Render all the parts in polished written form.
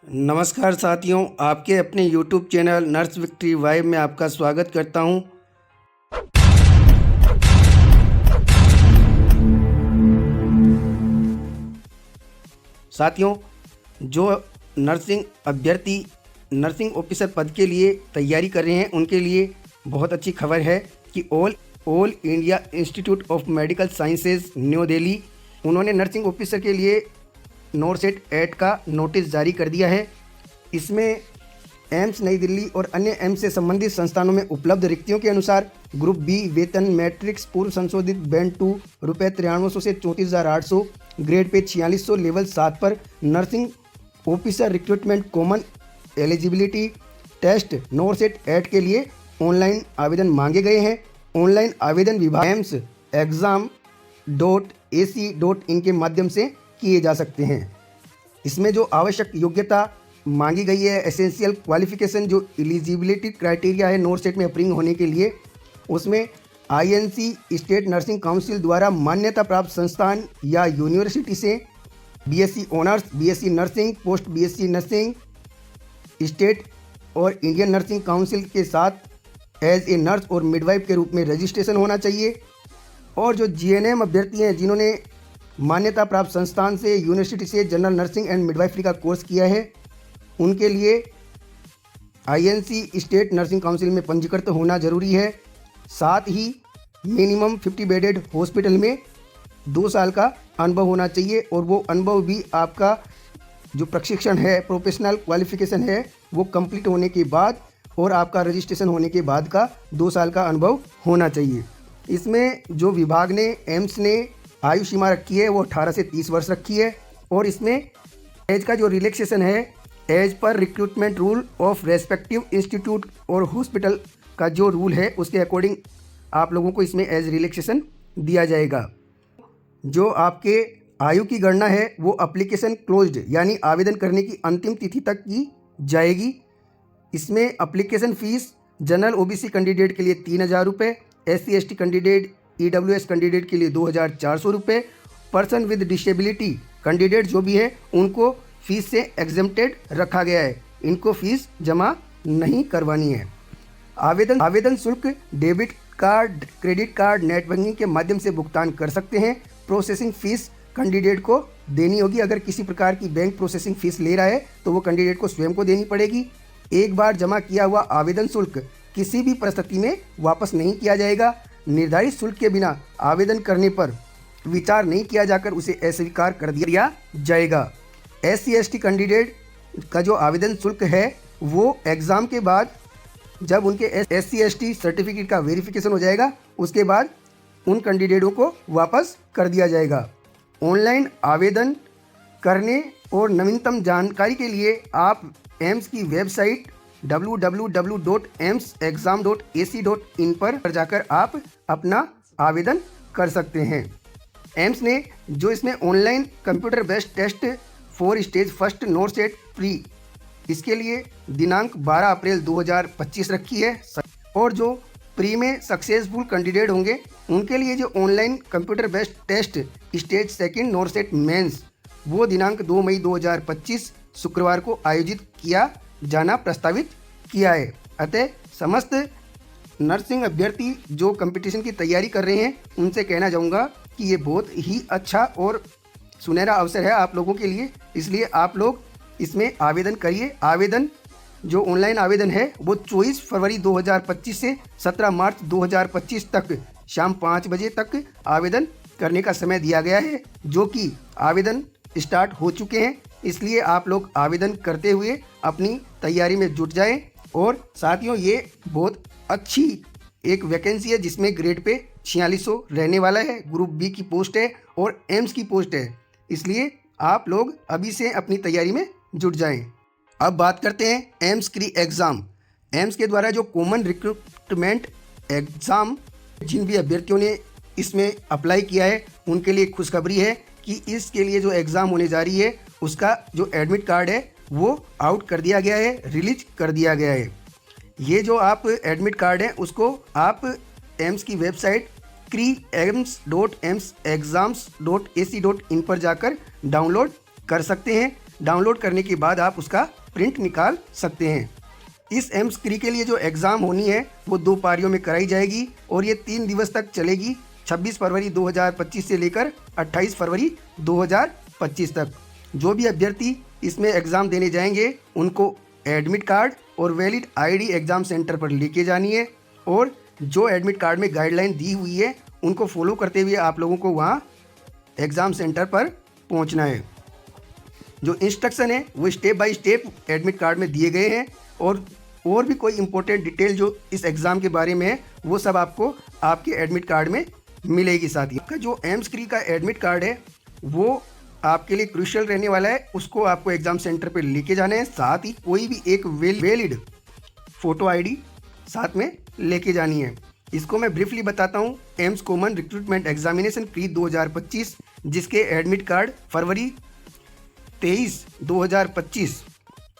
नमस्कार साथियों, आपके अपने YouTube channel nurse victory vibe में आपका स्वागत करता हूं। साथियों, जो नर्सिंग अभ्यर्थी नर्सिंग ऑफिसर पद के लिए तैयारी कर रहे हैं उनके लिए बहुत अच्छी खबर है कि all India institute of medical sciences new Delhi उन्होंने नर्सिंग ऑफिसर के लिए नॉरसेट ऐड का नोटिस जारी कर दिया है। इसमें एम्स नई दिल्ली और अन्य एम्स से संबंधित संस्थानों में उपलब्ध रिक्तियों के अनुसार ग्रुप बी वेतन मैट्रिक्स पूर्व संशोधित बैंड 2 रुपये 9300 से 34,800, ग्रेड पे 4600, लेवल 7 पर nursing officer recruitment common eligibility test NORCET ad के लिए ऑनलाइन आवेदन मांगे गए हैं। ऑनलाइन आवेदन विभाग ems.exam.ac.in के माध्यम से किए जा सकते हैं। इसमें जो आवश्यक योग्यता मांगी गई है, एसेंशियल क्वालिफिकेशन, जो एलिजिबिलिटी क्राइटेरिया है नॉरसेट में अप्रिंग होने के लिए, उसमें आईएनसी स्टेट नर्सिंग काउंसिल द्वारा मान्यता प्राप्त संस्थान या यूनिवर्सिटी से BSc honours, BSc nursing, post BSc nursing, state और इंडियन नर्सिंग काउंसिल के साथ एज ए नर्स और मिडवाइफ के रूप में रजिस्ट्रेशन होना चाहिए। और जो जीएनएम अभ्यर्थी हैं जिन्होंने मान्यता प्राप्त संस्थान से, यूनिवर्सिटी से जनरल नर्सिंग एंड मिडवाइफरी का कोर्स किया है, उनके लिए आईएनसी स्टेट नर्सिंग काउंसिल में पंजीकृत होना जरूरी है। साथ ही मिनिमम 50 बेडेड हॉस्पिटल में 2 साल का अनुभव होना चाहिए और वो अनुभव भी आपका जो प्रशिक्षण है, प्रोफेशनल क्वालिफिकेशन है, वो कंप्लीट होने के बाद और आपका रजिस्ट्रेशन होने के बाद का 2 साल का अनुभव होना चाहिए। इसमें जो विभाग ने, एम्स ने आयु सीमा रखी है वो 18 से 30 वर्ष रखी है। और इसमें एज का जो रिलैक्सेशन है, एज पर recruitment rule of respective institute और हॉस्पिटल का जो रूल है उसके अकॉर्डिंग आप लोगों को इसमें एज रिलैक्सेशन दिया जाएगा। जो आपके आयु की गणना है वो एप्लीकेशन क्लोज्ड यानी आवेदन करने की अंतिम तिथि तक की जाएगी। इसमें application fees general OBC candidate के लिए 3,000 रुपये, SC ST candidate, EWS candidate के लिए 2,400 रुपये, पर्सन विद डिसेबिलिटी कैंडिडेट जो भी है उनको फीस से एग्जेम्प्टेड रखा गया है, इनको फीस जमा नहीं करवानी है। आवेदन शुल्क debit card, credit card, net banking के माध्यम से भुगतान कर सकते हैं। प्रोसेसिंग फ़ीस कैंडिडेट को देनी होगी। अगर किसी प्रकार की बैंक प्रोसेसिंग फ़ीस ले रहा है तो वो कैंडिडेट को स्वयं को देनी पड़ेगी। एक बार जमा किया हुआ आवेदन शुल्क किसी भी परिस्थिति में वापस नहीं किया जाएगा। निर्धारित शुल्क के बिना आवेदन करने पर विचार नहीं किया जाकर उसे अस्वीकार कर दिया जाएगा। SC ST कैंडिडेट का जो आवेदन शुल्क है वो एग्ज़ाम के बाद, जब उनके SC ST सर्टिफिकेट का वेरिफिकेशन हो जाएगा उसके बाद उन कैंडिडेटों को वापस कर दिया जाएगा। ऑनलाइन आवेदन करने और नवीनतम जानकारी के लिए आप एम्स की वेबसाइट www.emsexam.ac.in पर जाकर आप अपना आवेदन कर सकते हैं। एम्स ने जो इसमें online computer based test 4 stage first NORCET pre, इसके लिए दिनांक 12 अप्रैल 2025 रखी है। और जो प्री में सक्सेसफुल कैंडिडेट होंगे उनके लिए जो online computer based test stage second NORCET mains, वो दिनांक 2 मई 2025 शुक्रवार को आयोजित किया जाना प्रस्तावित किया है। अतः समस्त नर्सिंग अभ्यर्थी जो कंपटीशन की तैयारी कर रहे हैं उनसे कहना चाहूँगा कि ये बहुत ही अच्छा और सुनहरा अवसर है आप लोगों के लिए, इसलिए आप लोग इसमें आवेदन करिए। आवेदन जो ऑनलाइन आवेदन है वो 24 फरवरी 2025 से 17 मार्च 2025 तक शाम 5 बजे तक आवेदन करने का समय दिया गया है, जो कि आवेदन स्टार्ट हो चुके हैं। इसलिए आप लोग आवेदन करते हुए अपनी तैयारी में जुट जाएं। और साथियों, ये बहुत अच्छी एक वैकेंसी है जिसमें ग्रेड पे 4600 रहने वाला है, ग्रुप बी की पोस्ट है और एम्स की पोस्ट है, इसलिए आप लोग अभी से अपनी तैयारी में जुट जाएं। अब बात करते हैं एम्स क्री एग्ज़ाम। एम्स के द्वारा जो कॉमन रिक्रूटमेंट एग्ज़ाम, जिन भी अभ्यर्थियों ने इसमें अप्लाई किया है उनके लिए खुशखबरी है कि इसके लिए जो एग्ज़ाम होने जा रही है उसका जो एडमिट कार्ड है वो आउट कर दिया गया है, रिलीज कर दिया गया है। ये जो आप एडमिट कार्ड है उसको आप एम्स की वेबसाइट creams.emsexams.ac.in पर जाकर डाउनलोड कर सकते हैं। डाउनलोड करने के बाद आप उसका प्रिंट निकाल सकते हैं। इस एमस्क्री के लिए जो एग्ज़ाम होनी है वो 2 पारियों में कराई जाएगी और ये 3 दिवस तक चलेगी, 26 फरवरी 2025 से लेकर 28 फरवरी 2025 तक। जो भी अभ्यर्थी इसमें एग्ज़ाम देने जाएंगे उनको एडमिट कार्ड और वैलिड आईडी एग्ज़ाम सेंटर पर लेके जानी है और जो एडमिट कार्ड में गाइडलाइन दी हुई है उनको फॉलो करते हुए आप लोगों को वहाँ एग्ज़ाम सेंटर पर पहुँचना है। जो इंस्ट्रक्शन है वो step by step admit card में दिए गए हैं और भी कोई इंपॉर्टेंट डिटेल जो इस एग्ज़ाम के बारे में है वो सब आपको आपके एडमिट कार्ड में मिलेगी। साथ ही आपका जो एमस्क्री का एडमिट कार्ड है वो आपके लिए क्रूशियल रहने वाला है, उसको आपको एग्ज़ाम सेंटर पे लेके जाना है। साथ ही कोई भी एक वैलिड फ़ोटो आईडी साथ में लेके जानी है। इसको मैं ब्रीफली बताता हूँ। AIIMS common recruitment examination pre 2025 जिसके एडमिट कार्ड फरवरी 23 2025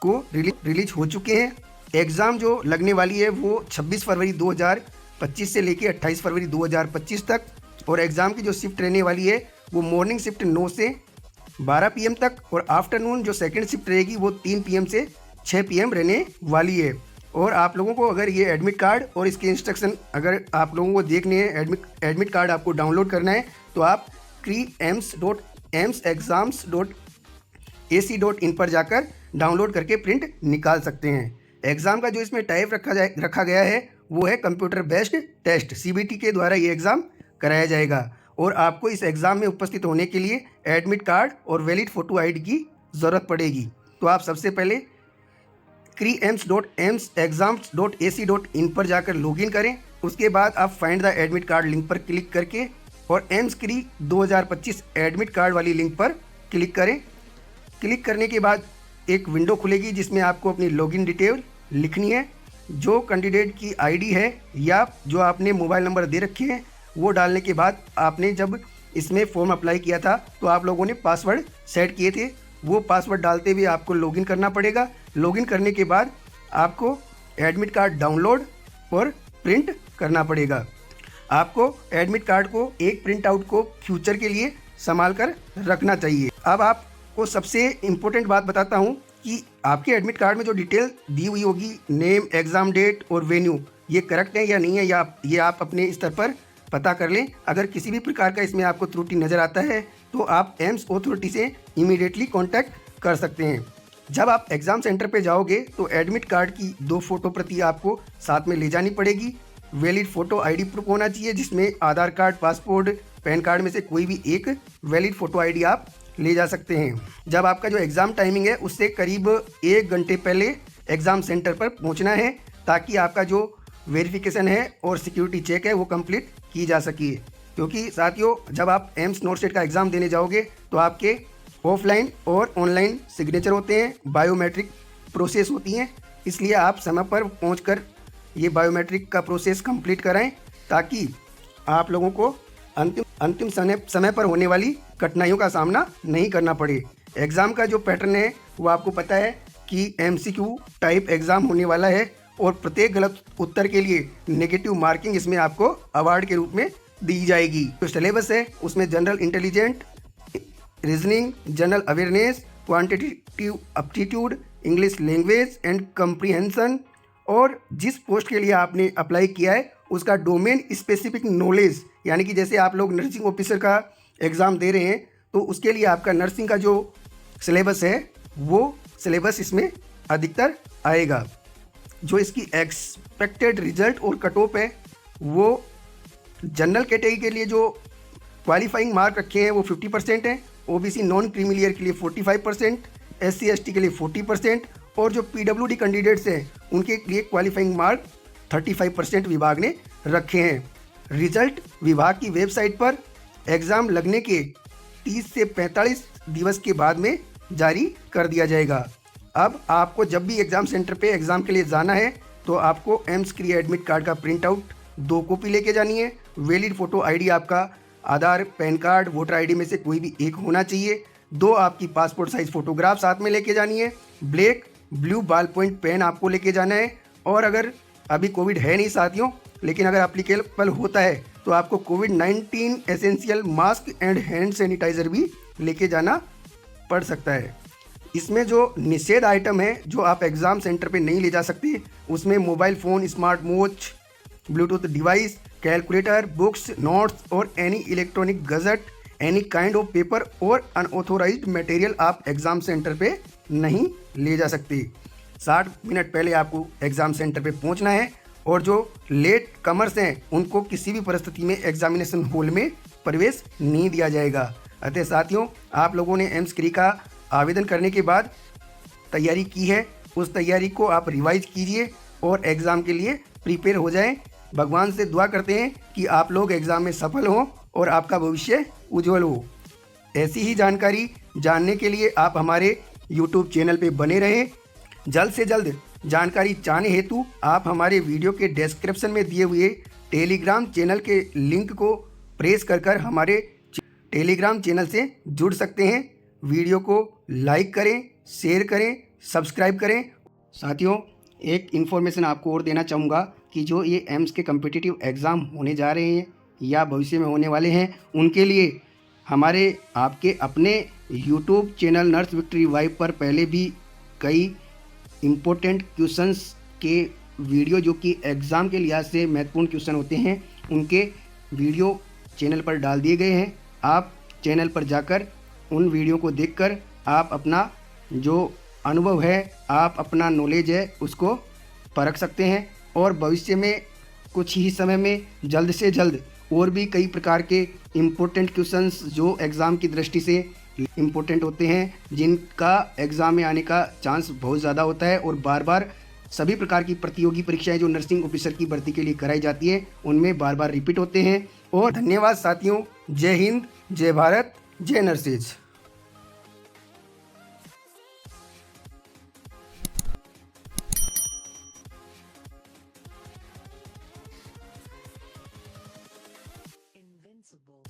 को रिलीज हो चुके हैं। एग्ज़ाम जो लगने वाली है वो 26 फरवरी 2025 से लेके 28 फरवरी 2025 तक और एग्ज़ाम की जो शिफ्ट रहने वाली है वो मॉर्निंग शिफ्ट 9 से 12 PM तक और आफ्टरनून जो सेकंड शिफ्ट रहेगी वो 3 PM से 6 PM रहने वाली है। और आप लोगों को अगर ये एडमिट कार्ड और इसके इंस्ट्रक्शन अगर आप लोगों को देखने हैं, एडमिट कार्ड आपको डाउनलोड करना है तो आप creams.emsexams.ac.in पर जाकर डाउनलोड करके प्रिंट निकाल सकते हैं। एग्ज़ाम का जो इसमें टाइप रखा गया है वो है कंप्यूटर बेस्ड टेस्ट, CBT के द्वारा ये एग्ज़ाम कराया जाएगा और आपको इस एग्ज़ाम में उपस्थित होने के लिए एडमिट कार्ड और वैलिड फ़ोटो आईडी की ज़रूरत पड़ेगी। तो आप सबसे पहले creams.emsexams.ac.in पर जाकर लॉगिन करें। उसके बाद आप find the admit card link पर क्लिक करके और एमस्क्री 2025 एडमिट कार्ड वाली लिंक पर क्लिक करें। क्लिक करने के बाद एक विंडो खुलेगी जिसमें आपको अपनी लॉगिन डिटेल लिखनी है। जो कैंडिडेट की आईडी है या जो आपने मोबाइल नंबर दे रखे हैं वो डालने के बाद आपने जब इसमें फॉर्म अप्लाई किया था तो आप लोगों ने पासवर्ड सेट किए थे, वो पासवर्ड डालते हुए आपको लॉगिन करना पड़ेगा। लॉगिन करने के बाद आपको एडमिट कार्ड डाउनलोड और प्रिंट करना पड़ेगा। आपको एडमिट कार्ड को एक प्रिंट आउट को फ्यूचर के लिए संभाल कर रखना चाहिए। अब आपको सबसे इम्पोर्टेंट बात बताता हूँ कि आपके एडमिट कार्ड में जो डिटेल दी हुई होगी, नेम, एग्ज़ाम डेट और वेन्यू, ये करेक्ट है या नहीं है ये आप अपने स्तर पर पता कर लें। अगर किसी भी प्रकार का इसमें आपको त्रुटि नज़र आता है तो आप एम्स अथॉरिटी से इमीडिएटली कांटेक्ट कर सकते हैं। जब आप एग्ज़ाम सेंटर पे जाओगे तो एडमिट कार्ड की 2 फोटो प्रति आपको साथ में ले जानी पड़ेगी। वैलिड फ़ोटो आईडी प्रूफ होना चाहिए जिसमें आधार कार्ड, पासपोर्ट, पैन कार्ड में से कोई भी एक वैलिड फ़ोटो आईडी आप ले जा सकते हैं। जब आपका जो एग्ज़ाम टाइमिंग है उससे करीब 1 घंटे पहले एग्ज़ाम सेंटर पर पहुँचना है ताकि आपका जो वेरिफिकेशन है और सिक्योरिटी चेक है वो कंप्लीट की जा सके। क्योंकि साथियों जब आप एम्स नॉर्सेट का एग्ज़ाम देने जाओगे तो आपके ऑफलाइन और ऑनलाइन सिग्नेचर होते हैं, बायोमेट्रिक प्रोसेस होती हैं, इसलिए आप समय पर पहुंचकर ये बायोमेट्रिक का प्रोसेस कंप्लीट कराएं ताकि आप लोगों को अंतिम समय पर होने वाली कठिनाइयों का सामना नहीं करना पड़े। एग्ज़ाम का जो पैटर्न है वो आपको पता है कि MCQ टाइप एग्ज़ाम होने वाला है और प्रत्येक गलत उत्तर के लिए नेगेटिव मार्किंग इसमें आपको अवार्ड के रूप में दी जाएगी। जो सिलेबस है उसमें general intelligent, reasoning, general awareness, quantitative aptitude, English language and comprehension और जिस पोस्ट के लिए आपने अप्लाई किया है उसका डोमेन स्पेसिफिक नॉलेज, यानी कि जैसे आप लोग नर्सिंग ऑफिसर का एग्ज़ाम दे रहे हैं तो उसके लिए आपका नर्सिंग का जो सिलेबस है वो सिलेबस इसमें अधिकतर आएगा। जो इसकी एक्सपेक्टेड रिजल्ट और कट ऑफ है वो जनरल कैटेगरी के लिए जो क्वालिफाइंग मार्क रखे हैं वो 50% है, OBC नॉन क्रीमिलियर के लिए 45%, SC ST के लिए 40% और जो PWD कैंडिडेट्स हैं उनके लिए क्वालिफाइंग मार्क 35% विभाग ने रखे हैं। रिजल्ट विभाग की वेबसाइट पर एग्ज़ाम लगने के 30 से 45 दिवस के बाद में जारी कर दिया जाएगा। अब आपको जब भी एग्ज़ाम सेंटर पे एग्ज़ाम के लिए जाना है तो आपको एमस्क्री एडमिट कार्ड का प्रिंट आउट 2 कॉपी लेके जानी है। वैलिड फ़ोटो आईडी आपका आधार, पैन कार्ड, वोटर आईडी में से कोई भी एक होना चाहिए। 2 आपकी पासपोर्ट साइज़ फ़ोटोग्राफ साथ में लेके जानी है। Black blue ball point pen आपको लेके जाना है। और अगर अभी कोविड है नहीं साथियों, लेकिन अगर एप्लीकेबल होता है तो आपको कोविड-19 essential mask and hand sanitiser भी लेके जाना पड़ सकता है। इसमें जो निषेध आइटम है जो आप एग्ज़ाम सेंटर पे नहीं ले जा सकते, उसमें mobile phone, smart watch, Bluetooth device, calculator, books, notes और any electronic gadget, any kind of paper और अनऑथोराइज्ड मटेरियल आप एग्ज़ाम सेंटर पे नहीं ले जा सकते। 60 मिनट पहले आपको एग्ज़ाम सेंटर पे पहुंचना है और जो लेट कमर्स हैं उनको किसी भी परिस्थिति में एग्जामिनेशन हॉल में प्रवेश नहीं दिया जाएगा। अतः साथियों, आप लोगों ने एम्स क्री का आवेदन करने के बाद तैयारी की है, उस तैयारी को आप रिवाइज कीजिए और एग्ज़ाम के लिए प्रिपेयर हो जाएं। भगवान से दुआ करते हैं कि आप लोग एग्ज़ाम में सफल हों और आपका भविष्य उज्जवल हो। ऐसी ही जानकारी जानने के लिए आप हमारे YouTube चैनल पे बने रहें। जल्द से जल्द जानकारी चाहने हेतु आप हमारे वीडियो के डिस्क्रिप्शन में दिए हुए टेलीग्राम चैनल के लिंक को प्रेस कर हमारे टेलीग्राम चैनल से जुड़ सकते हैं। वीडियो को लाइक करें, शेयर करें, सब्सक्राइब करें। साथियों, एक इन्फॉर्मेशन आपको और देना चाहूँगा कि जो ये एम्स के कम्पिटिटिव एग्ज़ाम होने जा रहे हैं या भविष्य में होने वाले हैं, उनके लिए हमारे आपके अपने YouTube channel nurse victory vibe पर पहले भी कई इम्पोर्टेंट क्वेश्चंस के वीडियो जो कि एग्ज़ाम के लिहाज से महत्वपूर्ण क्वेश्चन होते हैं, उनके वीडियो चैनल पर डाल दिए गए हैं। आप चैनल पर जाकर उन वीडियो को देखकर आप अपना जो अनुभव है, आप अपना नॉलेज है, उसको परख सकते हैं और भविष्य में कुछ ही समय में जल्द से जल्द और भी कई प्रकार के इम्पोर्टेंट क्वेश्चंस जो एग्ज़ाम की दृष्टि से इम्पोर्टेंट होते हैं, जिनका एग्ज़ाम में आने का चांस बहुत ज़्यादा होता है और बार बार सभी प्रकार की प्रतियोगी परीक्षाएं जो नर्सिंग ऑफिसर की भर्ती के लिए कराई जाती है, उनमें बार बार रिपीट होते हैं। और धन्यवाद साथियों। जय हिंद, जय भारत, जय नर्सेज। Invincible.